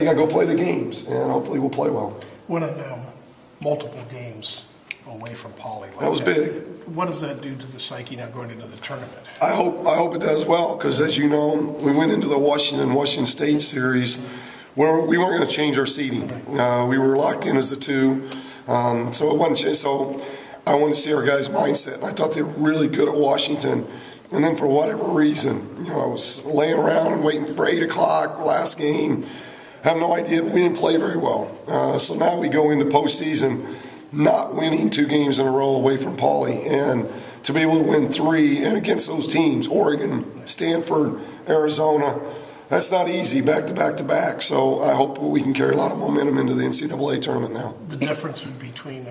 You got to go play the games, and hopefully we'll play well. Winning multiple games away from Poly like That was big. What does that do to the psyche now going into the tournament? I hope it does well, because as you know, we went into the Washington State series where we weren't going to change our seeding. We were locked in as the 2, so it wasn't. So I wanted to see our guys' mindset, and I thought they were really good at Washington. And then for whatever reason, I was laying around and waiting for 8 o'clock last game. I have no idea. We didn't play very well. So now we go into postseason not winning 2 games in a row away from Poly. And to be able to win 3 and against those teams, Oregon, Stanford, Arizona, that's not easy back to back to back. So I hope we can carry a lot of momentum into the NCAA tournament now. The difference between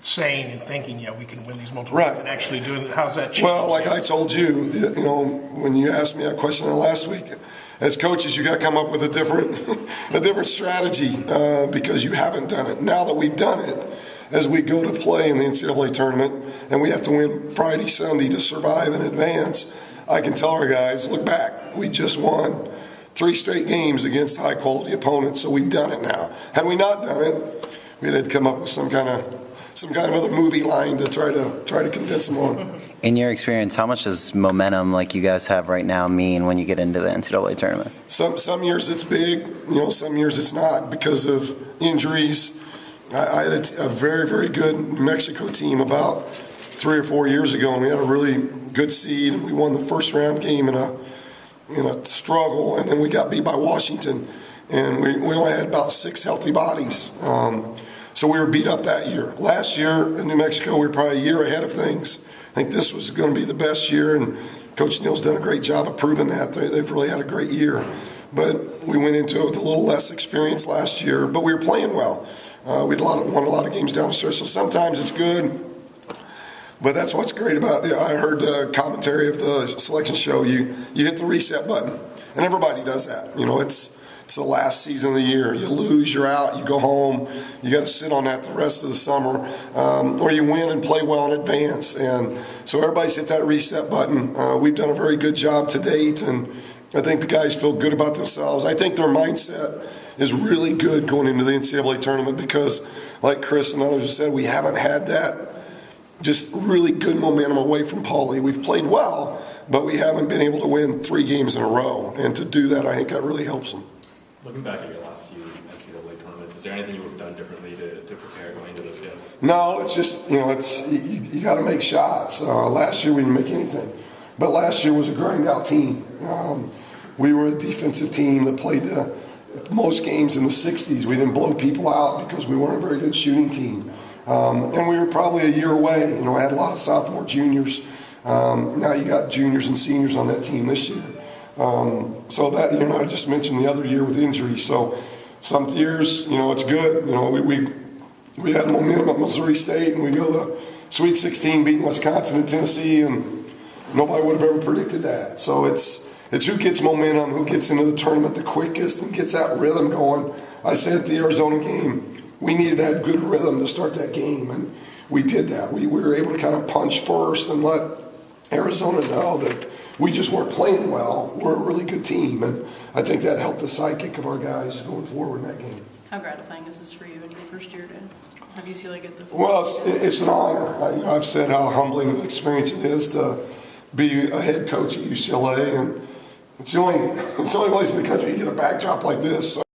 saying and thinking, we can win these multiple games, and actually doing it, how's that change? Well, like I told you, when you asked me that question last week, as coaches, you got to come up with a different strategy because you haven't done it. Now that we've done it, as we go to play in the NCAA tournament, and we have to win Friday, Sunday to survive in advance, I can tell our guys, look back, we just won 3 straight games against high-quality opponents, so we've done it now. Had we not done it, we'd have to come up with some kind of other movie line to try to convince them on. In your experience, how much does momentum like you guys have right now mean when you get into the NCAA tournament? Some years it's big, some years it's not because of injuries. I had a very, very good New Mexico team about 3 or 4 years ago, and we had a really good seed, and we won the first round game in a struggle, and then we got beat by Washington, and we only had about 6 healthy bodies. So we were beat up that year. Last year in New Mexico, we were probably a year ahead of things. I think this was going to be the best year, and Coach Neal's done a great job of proving that. They've really had a great year. But we went into it with a little less experience last year, but we were playing well. We won a lot of games down the stretch, so sometimes it's good. But that's what's great about it. I heard the commentary of the selection show. You hit the reset button, and everybody does that. It's the last season of the year. You lose, you're out, you go home. You got to sit on that the rest of the summer, or you win and play well in advance. And so everybody's hit that reset button. We've done a very good job to date, and I think the guys feel good about themselves. I think their mindset is really good going into the NCAA tournament because, like Chris and others have said, we haven't had that just really good momentum away from Poly. We've played well, but we haven't been able to win 3 games in a row. And to do that, I think that really helps them. Looking back at your last few NCAA tournaments, is there anything you would have done differently to prepare going into those games? No, it's just, you got to make shots. Last year we didn't make anything. But last year was a grind-out team. We were a defensive team that played most games in the 60s. We didn't blow people out because we weren't a very good shooting team. And we were probably a year away. I had a lot of sophomore juniors. Now you got juniors and seniors on that team this year. So that, I just mentioned the other year with injuries. So some years, it's good. We had momentum at Missouri State, and we go to the Sweet 16 beating Wisconsin and Tennessee, and nobody would have ever predicted that. So it's who gets momentum, who gets into the tournament the quickest and gets that rhythm going. I said at the Arizona game, we needed to have good rhythm to start that game, and we did that. We were able to kind of punch first and let Arizona know that we just weren't playing well. We're a really good team, and I think that helped the psychic of our guys going forward in that game. How gratifying is this for you in your first year to have UCLA get the first? Well, it's an honor. I've said how humbling of an experience it is to be a head coach at UCLA, and it's the only place in the country you get a backdrop like this. So